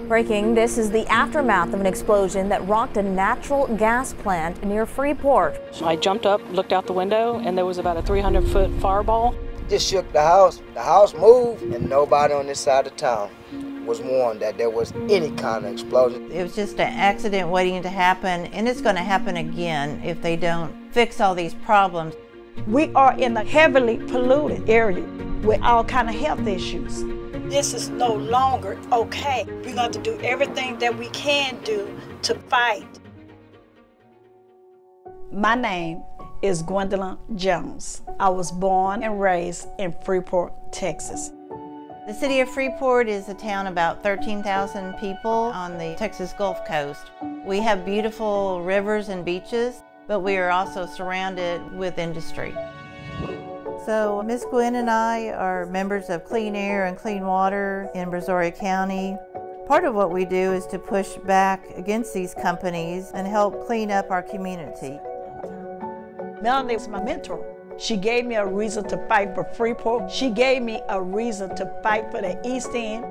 Breaking, this is the aftermath of an explosion that rocked a natural gas plant near Freeport. So I jumped up, looked out the window, and there was about a 300-foot fireball. Just shook the house. The house moved, and nobody on this side of town was warned that there was any kind of explosion. It was just an accident waiting to happen, and it's going to happen again if they don't fix all these problems. We are in a heavily polluted area with all kind of health issues. This is no longer okay. We're going to do everything that we can do to fight. My name is Gwendolyn Jones. I was born and raised in Freeport, Texas. The city of Freeport is a town about 13,000 people on the Texas Gulf Coast. We have beautiful rivers and beaches, but we are also surrounded with industry. So Ms. Gwen and I are members of Clean Air and Clean Water in Brazoria County. Part of what we do is to push back against these companies and help clean up our community. Melanie was my mentor. She gave me a reason to fight for Freeport. She gave me a reason to fight for the East End.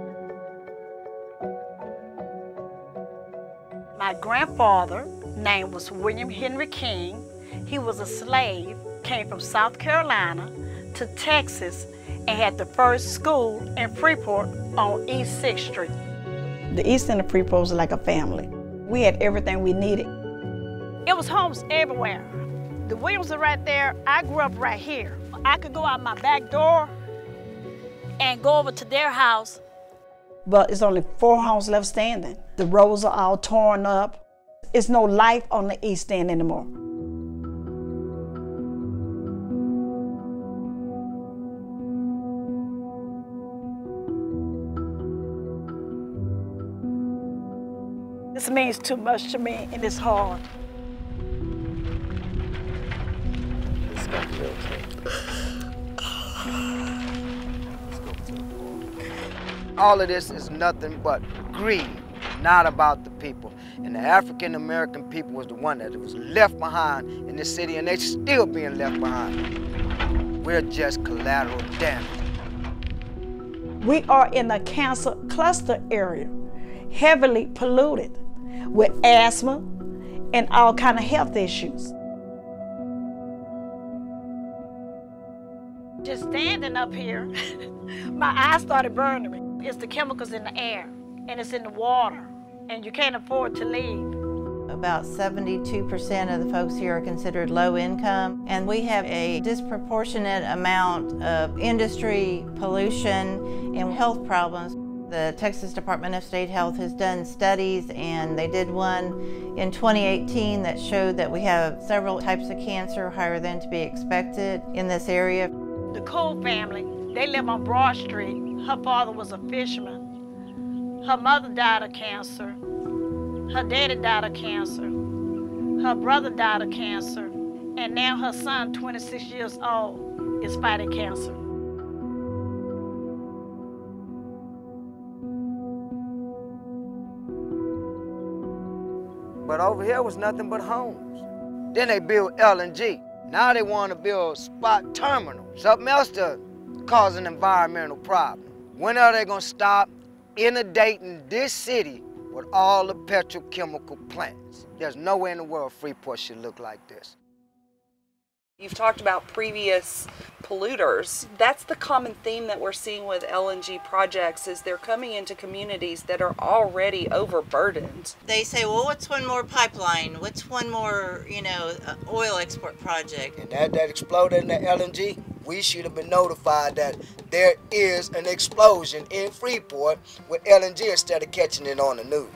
My grandfather name was William Henry King. He was a slave, came from South Carolina to Texas and had the first school in Freeport on East 6th Street. The East End of Freeport was like a family. We had everything we needed. It was homes everywhere. The Williams are right there. I grew up right here. I could go out my back door and go over to their house. But it's only 4 homes left standing. The roads are all torn up. There's no life on the East End anymore. This means too much to me, and it's hard. It's gonna be okay. All of this is nothing but greed, not about the people. And the African American people was the one that was left behind in this city, and they're still being left behind. We're just collateral damage. We are in a cancer cluster area, heavily polluted with asthma and all kind of health issues. Just standing up here, my eyes started burning me. It's the chemicals in the air, and it's in the water, and you can't afford to leave. About 72% of the folks here are considered low income, and we have a disproportionate amount of industry, pollution, and health problems. The Texas Department of State Health has done studies, and they did one in 2018 that showed that we have several types of cancer higher than to be expected in this area. The Cole family, they live on Broad Street. Her father was a fisherman. Her mother died of cancer. Her daddy died of cancer. Her brother died of cancer. And now her son, 26 years old, is fighting cancer. But over here was nothing but homes. Then they built LNG. Now they want to build spot terminal, something else to cause an environmental problem. When are they going to stop inundating this city with all the petrochemical plants? There's nowhere in the world Freeport should look like this. You've talked about previous polluters. That's the common theme that we're seeing with LNG projects, is they're coming into communities that are already overburdened. They say, well, what's one more pipeline? What's one more, oil export project? And that exploded in the LNG, we should have been notified that there is an explosion in Freeport with LNG instead of catching it on the news.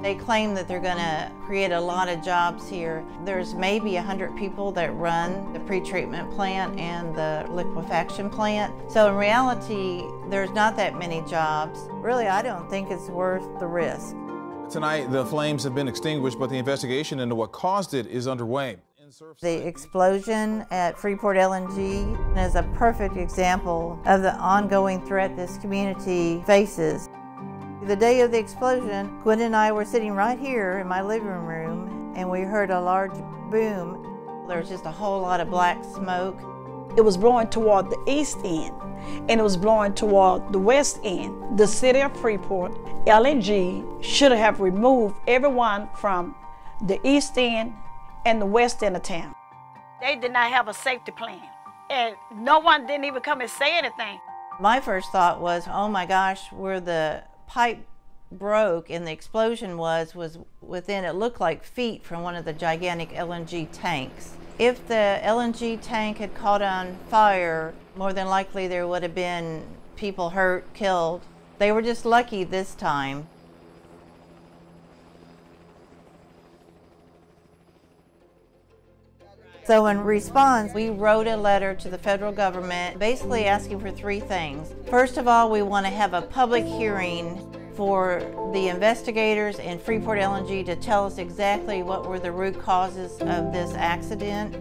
They claim that they're going to create a lot of jobs here. There's maybe 100 people that run the pretreatment plant and the liquefaction plant. So in reality, there's not that many jobs. Really, I don't think it's worth the risk. Tonight, the flames have been extinguished, but the investigation into what caused it is underway. The explosion at Freeport LNG is a perfect example of the ongoing threat this community faces. The day of the explosion, Gwen and I were sitting right here in my living room, and we heard a large boom. There was just a whole lot of black smoke. It was blowing toward the east end, and it was blowing toward the west end. The city of Freeport LNG should have removed everyone from the east end and the west end of town. They did not have a safety plan, and no one didn't even come and say anything. My first thought was, oh my gosh, where the pipe broke and the explosion was within, it looked like feet from one of the gigantic LNG tanks. If the LNG tank had caught on fire, more than likely there would have been people hurt, killed. They were just lucky this time. So in response, we wrote a letter to the federal government basically asking for three things. First of all, we want to have a public hearing for the investigators in Freeport LNG to tell us exactly what were the root causes of this accident.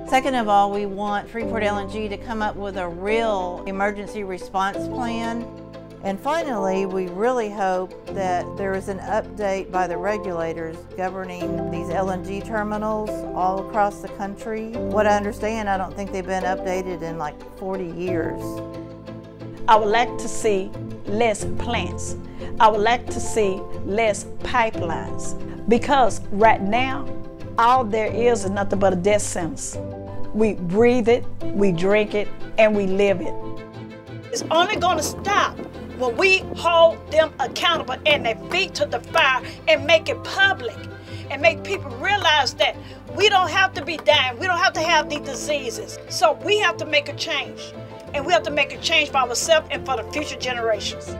Second of all, we want Freeport LNG to come up with a real emergency response plan. And finally, we really hope that there is an update by the regulators governing these LNG terminals all across the country. What I understand, I don't think they've been updated in like 40 years. I would like to see less plants. I would like to see less pipelines, because right now, all there is nothing but a death sentence. We breathe it, we drink it, and we live it. It's only going to stop when we hold them accountable and their feet to the fire and make it public and make people realize that we don't have to be dying, we don't have to have these diseases. So we have to make a change, and we have to make a change for ourselves and for the future generations.